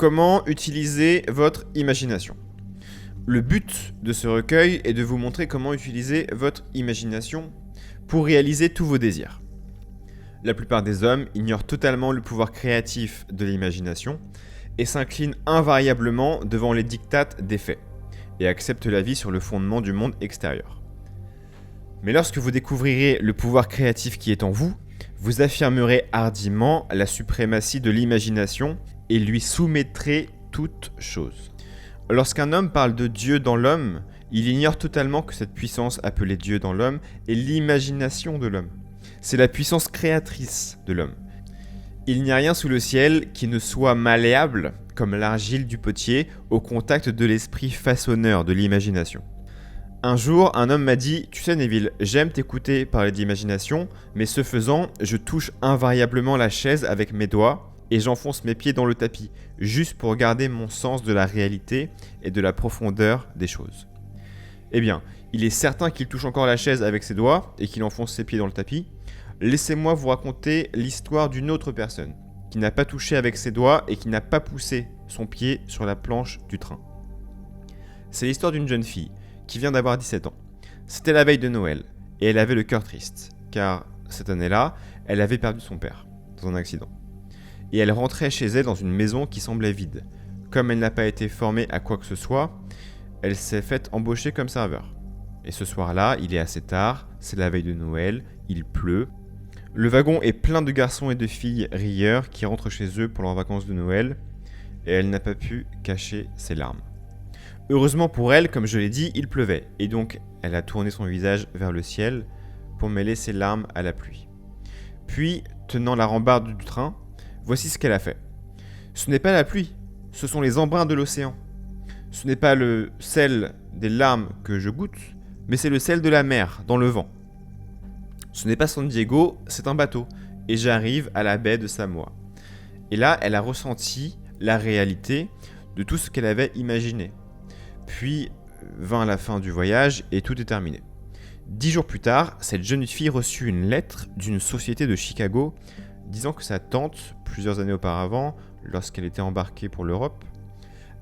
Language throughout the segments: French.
Comment utiliser votre imagination? Le but de ce recueil est de vous montrer comment utiliser votre imagination pour réaliser tous vos désirs. La plupart des hommes ignorent totalement le pouvoir créatif de l'imagination et s'inclinent invariablement devant les diktats des faits et acceptent la vie sur le fondement du monde extérieur. Mais lorsque vous découvrirez le pouvoir créatif qui est en vous, vous affirmerez hardiment la suprématie de l'imagination et lui soumettrez toute chose. Lorsqu'un homme parle de Dieu dans l'homme, il ignore totalement que cette puissance appelée Dieu dans l'homme est l'imagination de l'homme. C'est la puissance créatrice de l'homme. Il n'y a rien sous le ciel qui ne soit malléable comme l'argile du potier au contact de l'esprit façonneur de l'imagination. Un jour, un homme m'a dit « Tu sais Neville, j'aime t'écouter parler d'imagination, mais ce faisant, je touche invariablement la chaise avec mes doigts et j'enfonce mes pieds dans le tapis, juste pour garder mon sens de la réalité et de la profondeur des choses. » Eh bien, il est certain qu'il touche encore la chaise avec ses doigts et qu'il enfonce ses pieds dans le tapis. Laissez-moi vous raconter l'histoire d'une autre personne qui n'a pas touché avec ses doigts et qui n'a pas poussé son pied sur la planche du train. C'est l'histoire d'une jeune fille qui vient d'avoir 17 ans. C'était la veille de Noël et elle avait le cœur triste car cette année-là, elle avait perdu son père dans un accident. Et elle rentrait chez elle dans une maison qui semblait vide. Comme elle n'a pas été formée à quoi que ce soit, elle s'est faite embaucher comme serveur. Et ce soir-là, il est assez tard, c'est la veille de Noël, il pleut. Le wagon est plein de garçons et de filles rieurs qui rentrent chez eux pour leurs vacances de Noël, et elle n'a pas pu cacher ses larmes. Heureusement pour elle, comme je l'ai dit, il pleuvait, et donc elle a tourné son visage vers le ciel pour mêler ses larmes à la pluie. Puis, tenant la rambarde du train, voici ce qu'elle a fait. Ce n'est pas la pluie, ce sont les embruns de l'océan. Ce n'est pas le sel des larmes que je goûte, mais c'est le sel de la mer, dans le vent. Ce n'est pas San Diego, c'est un bateau, et j'arrive à la baie de Samoa. Et là, elle a ressenti la réalité de tout ce qu'elle avait imaginé. Puis vint la fin du voyage et tout est terminé. 10 jours plus tard, cette jeune fille reçut une lettre d'une société de Chicago disant que sa tante, plusieurs années auparavant, lorsqu'elle était embarquée pour l'Europe,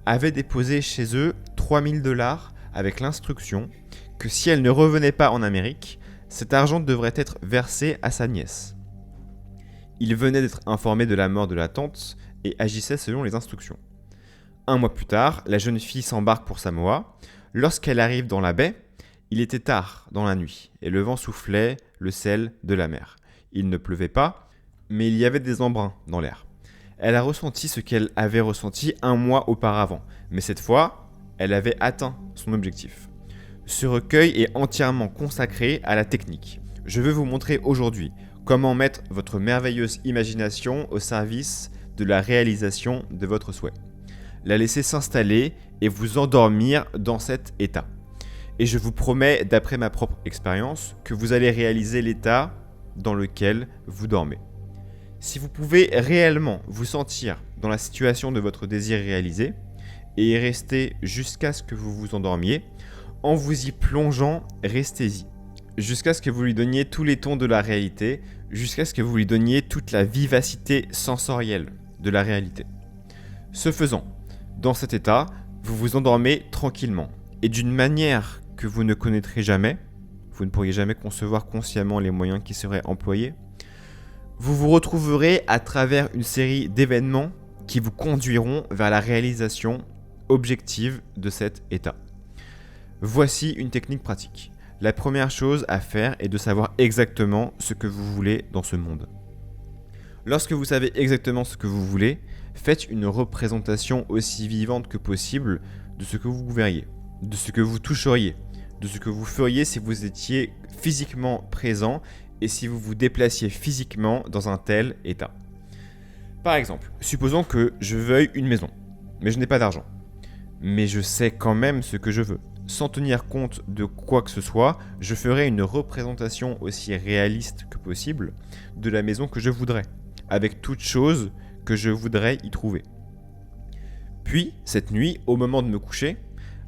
avait déposé chez eux $3000 avec l'instruction que si elle ne revenait pas en Amérique, cet argent devrait être versé à sa nièce. Il venait d'être informé de la mort de la tante et agissait selon les instructions. Un mois plus tard, la jeune fille s'embarque pour Samoa. Lorsqu'elle arrive dans la baie, il était tard dans la nuit et le vent soufflait le sel de la mer. Il ne pleuvait pas, mais il y avait des embruns dans l'air. Elle a ressenti ce qu'elle avait ressenti un mois auparavant, mais cette fois, elle avait atteint son objectif. Ce recueil est entièrement consacré à la technique. Je veux vous montrer aujourd'hui comment mettre votre merveilleuse imagination au service de la réalisation de votre souhait. La laisser s'installer et vous endormir dans cet état. Et je vous promets, d'après ma propre expérience, que vous allez réaliser l'état dans lequel vous dormez. Si vous pouvez réellement vous sentir dans la situation de votre désir réalisé et y rester jusqu'à ce que vous vous endormiez, en vous y plongeant, restez-y. Jusqu'à ce que vous lui donniez tous les tons de la réalité, jusqu'à ce que vous lui donniez toute la vivacité sensorielle de la réalité. Ce faisant, dans cet état, vous vous endormez tranquillement et d'une manière que vous ne connaîtrez jamais, vous ne pourriez jamais concevoir consciemment les moyens qui seraient employés. Vous vous retrouverez à travers une série d'événements qui vous conduiront vers la réalisation objective de cet état. Voici une technique pratique. La première chose à faire est de savoir exactement ce que vous voulez dans ce monde. Lorsque vous savez exactement ce que vous voulez, faites une représentation aussi vivante que possible de ce que vous verriez, de ce que vous toucheriez, de ce que vous feriez si vous étiez physiquement présent et si vous vous déplaciez physiquement dans un tel état. Par exemple, supposons que je veuille une maison, mais je n'ai pas d'argent. Mais je sais quand même ce que je veux. Sans tenir compte de quoi que ce soit, je ferai une représentation aussi réaliste que possible de la maison que je voudrais, avec toute chose que je voudrais y trouver. Puis, cette nuit, au moment de me coucher,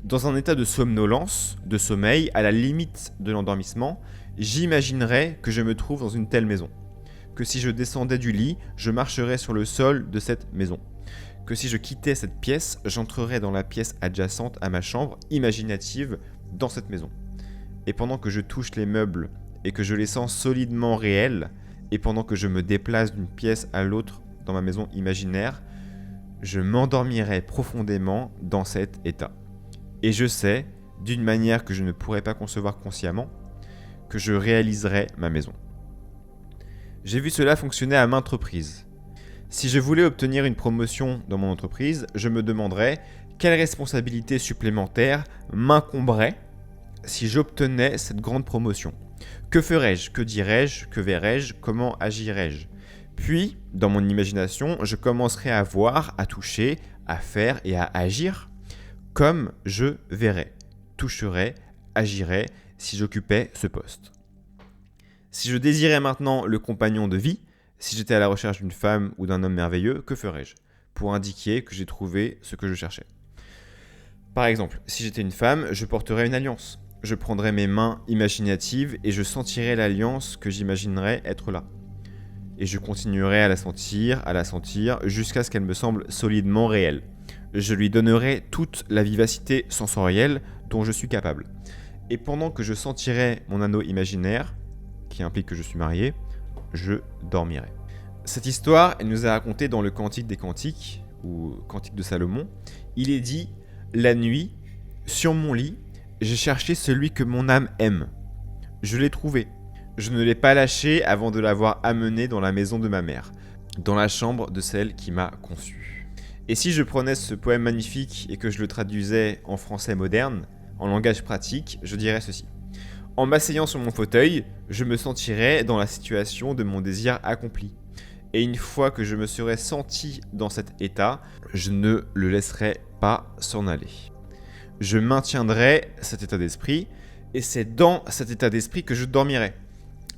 dans un état de somnolence, de sommeil, à la limite de l'endormissement, j'imaginerais que je me trouve dans une telle maison. Que si je descendais du lit, je marcherais sur le sol de cette maison. que si je quittais cette pièce, j'entrerais dans la pièce adjacente à ma chambre imaginative dans cette maison. Et pendant que je touche les meubles et que je les sens solidement réels, et pendant que je me déplace d'une pièce à l'autre dans ma maison imaginaire, je m'endormirai profondément dans cet état. Et je sais, d'une manière que je ne pourrais pas concevoir consciemment, que je réaliserai ma maison. J'ai vu cela fonctionner à maintes reprises. Si je voulais obtenir une promotion dans mon entreprise, je me demanderais quelle responsabilité supplémentaire m'incomberait si j'obtenais cette grande promotion. Que ferais-je? Que dirais-je? Que verrais-je? Comment agirais-je? Puis, dans mon imagination, je commencerai à voir, à toucher, à faire et à agir comme je verrais, toucherais, agirais si j'occupais ce poste. Si je désirais maintenant le compagnon de vie, si j'étais à la recherche d'une femme ou d'un homme merveilleux, que ferais-je pour indiquer que j'ai trouvé ce que je cherchais? Par exemple, si j'étais une femme, je porterais une alliance. Je prendrais mes mains imaginatives et je sentirais l'alliance que j'imaginerais être là. Et je continuerai à la sentir, jusqu'à ce qu'elle me semble solidement réelle. Je lui donnerai toute la vivacité sensorielle dont je suis capable. Et pendant que je sentirai mon anneau imaginaire, qui implique que je suis marié, je dormirai. Cette histoire, elle nous est racontée dans le Cantique des Cantiques, ou Cantique de Salomon. Il est dit « La nuit, sur mon lit, j'ai cherché celui que mon âme aime. Je l'ai trouvé. Je ne l'ai pas lâché avant de l'avoir amené dans la maison de ma mère, dans la chambre de celle qui m'a conçu. » Et si je prenais ce poème magnifique et que je le traduisais en français moderne, en langage pratique, je dirais ceci. En m'asseyant sur mon fauteuil, je me sentirais dans la situation de mon désir accompli. Et une fois que je me serais senti dans cet état, je ne le laisserai pas s'en aller. Je maintiendrai cet état d'esprit, et c'est dans cet état d'esprit que je dormirai.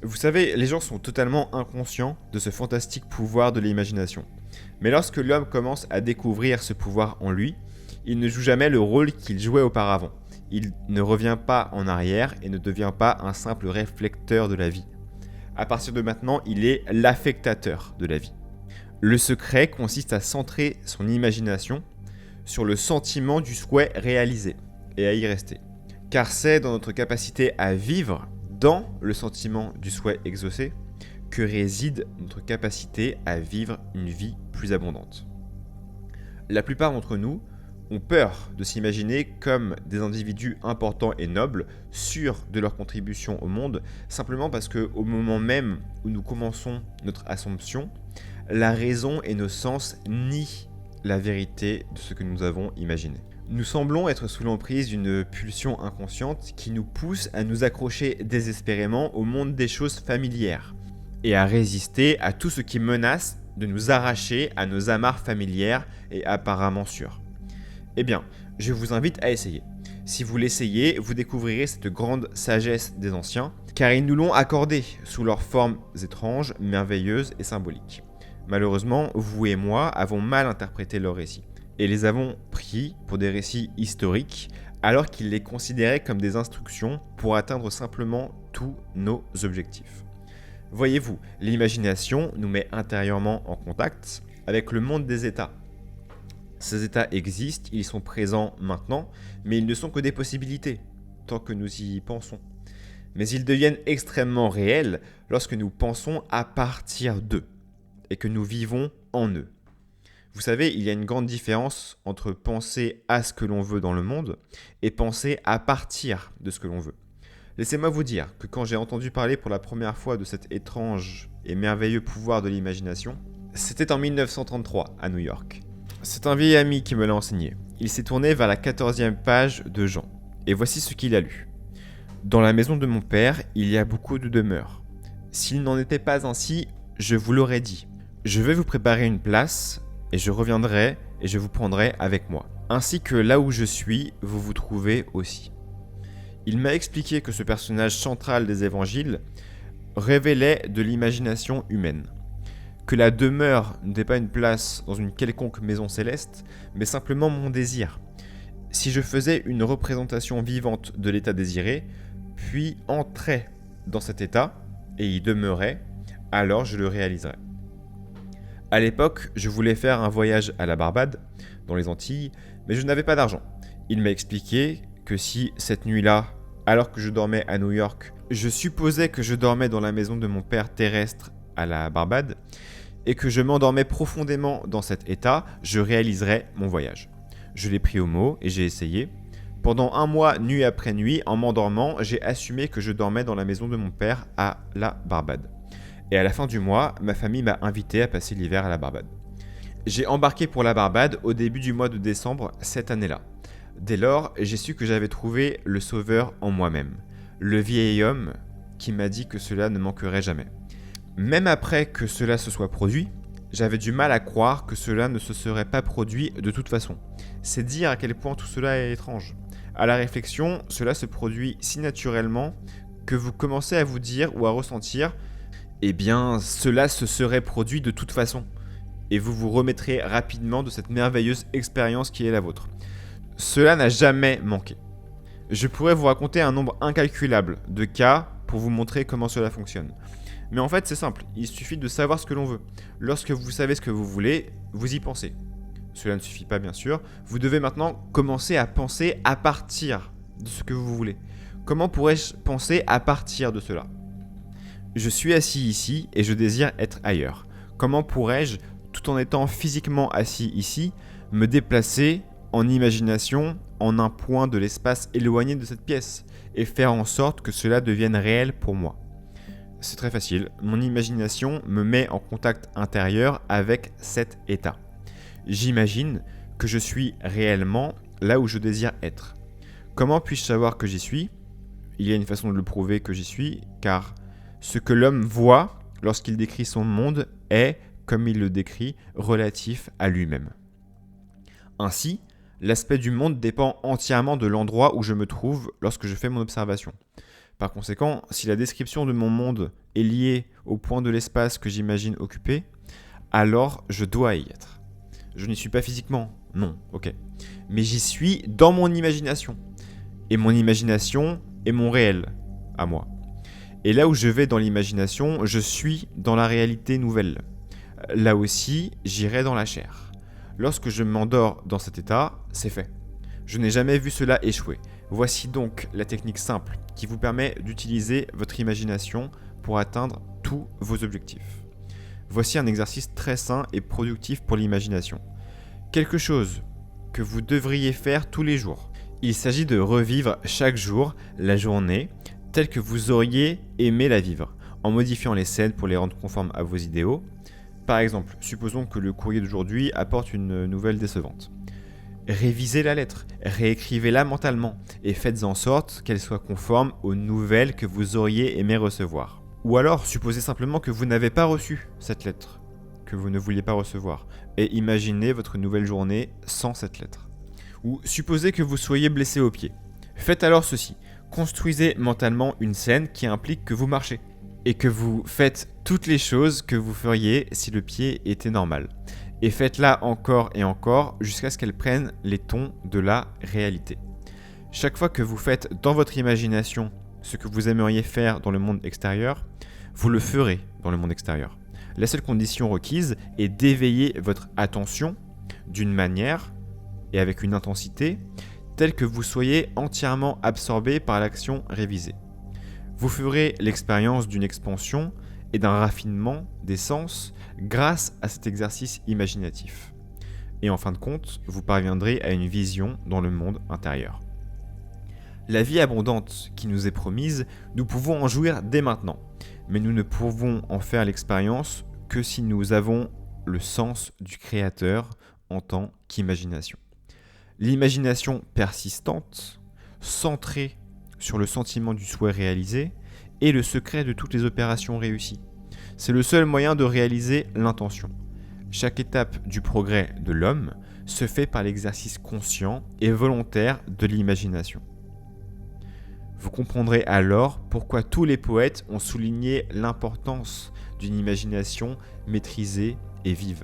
Vous savez, les gens sont totalement inconscients de ce fantastique pouvoir de l'imagination. Mais lorsque l'homme commence à découvrir ce pouvoir en lui, il ne joue jamais le rôle qu'il jouait auparavant. Il ne revient pas en arrière et ne devient pas un simple réflecteur de la vie. À partir de maintenant, il est l'affectateur de la vie. Le secret consiste à centrer son imagination sur le sentiment du souhait réalisé et à y rester. Car c'est dans notre capacité à vivre dans le sentiment du souhait exaucé que réside notre capacité à vivre une vie plus abondante. La plupart d'entre nous ont peur de s'imaginer comme des individus importants et nobles, sûrs de leur contribution au monde, simplement parce qu'au moment même où nous commençons notre assomption, la raison et nos sens nient la vérité de ce que nous avons imaginé. Nous semblons être sous l'emprise d'une pulsion inconsciente qui nous pousse à nous accrocher désespérément au monde des choses familières et à résister à tout ce qui menace de nous arracher à nos amarres familières et apparemment sûres. Eh bien, je vous invite à essayer. Si vous l'essayez, vous découvrirez cette grande sagesse des anciens, car ils nous l'ont accordée sous leurs formes étranges, merveilleuses et symboliques. Malheureusement, vous et moi avons mal interprété leurs récits, et les avons pris pour des récits historiques, alors qu'ils les considéraient comme des instructions pour atteindre simplement tous nos objectifs. Voyez-vous, l'imagination nous met intérieurement en contact avec le monde des états. Ces états existent, ils sont présents maintenant, mais ils ne sont que des possibilités, tant que nous y pensons. Mais ils deviennent extrêmement réels lorsque nous pensons à partir d'eux, et que nous vivons en eux. Vous savez, il y a une grande différence entre penser à ce que l'on veut dans le monde et penser à partir de ce que l'on veut. Laissez-moi vous dire que quand j'ai entendu parler pour la première fois de cet étrange et merveilleux pouvoir de l'imagination, c'était en 1933 à New York. C'est un vieil ami qui me l'a enseigné. Il s'est tourné vers la 14e page de Jean. Et voici ce qu'il a lu. « Dans la maison de mon père, il y a beaucoup de demeures. S'il n'en était pas ainsi, je vous l'aurais dit. Je vais vous préparer une place, et je reviendrai et je vous prendrai avec moi. Ainsi que là où je suis, vous vous trouvez aussi. » Il m'a expliqué que ce personnage central des évangiles révélait de l'imagination humaine. Que la demeure n'était pas une place dans une quelconque maison céleste, mais simplement mon désir. Si je faisais une représentation vivante de l'état désiré, puis entrais dans cet état, et y demeurais, alors je le réaliserais. À l'époque, je voulais faire un voyage à la Barbade, dans les Antilles, mais je n'avais pas d'argent. Il m'a expliqué que si cette nuit-là, alors que je dormais à New York, je supposais que je dormais dans la maison de mon père terrestre à la Barbade, et que je m'endormais profondément dans cet état, je réaliserais mon voyage. Je l'ai pris au mot et j'ai essayé. Pendant 1 mois, nuit après nuit, en m'endormant, j'ai assumé que je dormais dans la maison de mon père à la Barbade. Et à la fin du mois, ma famille m'a invité à passer l'hiver à la Barbade. J'ai embarqué pour la Barbade au début du mois de décembre cette année-là. Dès lors, j'ai su que j'avais trouvé le sauveur en moi-même, le vieil homme qui m'a dit que cela ne manquerait jamais. Même après que cela se soit produit, j'avais du mal à croire que cela ne se serait pas produit de toute façon. C'est dire à quel point tout cela est étrange. À la réflexion, cela se produit si naturellement que vous commencez à vous dire ou à ressentir « Eh bien, cela se serait produit de toute façon » et vous vous remettrez rapidement de cette merveilleuse expérience qui est la vôtre. Cela n'a jamais manqué. Je pourrais vous raconter un nombre incalculable de cas pour vous montrer comment cela fonctionne. Mais en fait, c'est simple, il suffit de savoir ce que l'on veut. Lorsque vous savez ce que vous voulez, vous y pensez. Cela ne suffit pas bien sûr, vous devez maintenant commencer à penser à partir de ce que vous voulez. Comment pourrais-je penser à partir de cela ? Je suis assis ici et je désire être ailleurs. Comment pourrais-je, tout en étant physiquement assis ici, me déplacer en imagination en un point de l'espace éloigné de cette pièce et faire en sorte que cela devienne réel pour moi ? C'est très facile, mon imagination me met en contact intérieur avec cet état. J'imagine que je suis réellement là où je désire être. Comment puis-je savoir que j'y suis ? Il y a une façon de le prouver que j'y suis, car ce que l'homme voit lorsqu'il décrit son monde est, comme il le décrit, relatif à lui-même. Ainsi, l'aspect du monde dépend entièrement de l'endroit où je me trouve lorsque je fais mon observation. Par conséquent, si la description de mon monde est liée au point de l'espace que j'imagine occuper, alors je dois y être. Je n'y suis pas physiquement, non, ok. Mais j'y suis dans mon imagination. Et mon imagination est mon réel, à moi. Et là où je vais dans l'imagination, je suis dans la réalité nouvelle. Là aussi, j'irai dans la chair. Lorsque je m'endors dans cet état, c'est fait. Je n'ai jamais vu cela échouer. Voici donc la technique simple qui vous permet d'utiliser votre imagination pour atteindre tous vos objectifs. Voici un exercice très sain et productif pour l'imagination. Quelque chose que vous devriez faire tous les jours. Il s'agit de revivre chaque jour la journée telle que vous auriez aimé la vivre, en modifiant les scènes pour les rendre conformes à vos idéaux. Par exemple, supposons que le courrier d'aujourd'hui apporte une nouvelle décevante. Révisez la lettre, réécrivez-la mentalement et faites en sorte qu'elle soit conforme aux nouvelles que vous auriez aimé recevoir. Ou alors, supposez simplement que vous n'avez pas reçu cette lettre, que vous ne vouliez pas recevoir, et imaginez votre nouvelle journée sans cette lettre. Ou supposez que vous soyez blessé au pied. Faites alors ceci, construisez mentalement une scène qui implique que vous marchez, et que vous faites toutes les choses que vous feriez si le pied était normal. Et faites-la encore et encore jusqu'à ce qu'elle prenne les tons de la réalité. Chaque fois que vous faites dans votre imagination ce que vous aimeriez faire dans le monde extérieur, vous le ferez dans le monde extérieur. La seule condition requise est d'éveiller votre attention d'une manière et avec une intensité telle que vous soyez entièrement absorbé par l'action révisée. Vous ferez l'expérience d'une expansion et d'un raffinement des sens grâce à cet exercice imaginatif. Et en fin de compte, vous parviendrez à une vision dans le monde intérieur. La vie abondante qui nous est promise, nous pouvons en jouir dès maintenant, mais nous ne pouvons en faire l'expérience que si nous avons le sens du Créateur en tant qu'imagination. L'imagination persistante, centrée sur le sentiment du souhait réalisé, est le secret de toutes les opérations réussies. C'est le seul moyen de réaliser l'intention. Chaque étape du progrès de l'homme se fait par l'exercice conscient et volontaire de l'imagination. Vous comprendrez alors pourquoi tous les poètes ont souligné l'importance d'une imagination maîtrisée et vive.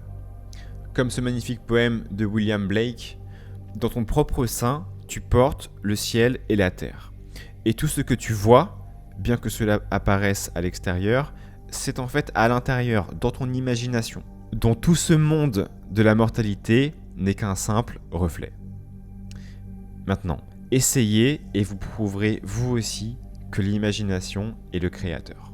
Comme ce magnifique poème de William Blake, « Dans ton propre sein, tu portes le ciel et la terre. Et tout ce que tu vois, bien que cela apparaisse à l'extérieur, c'est en fait à l'intérieur, dans ton imagination. dont tout ce monde de la mortalité n'est qu'un simple reflet. Maintenant, essayez et vous prouverez vous aussi que l'imagination est le créateur.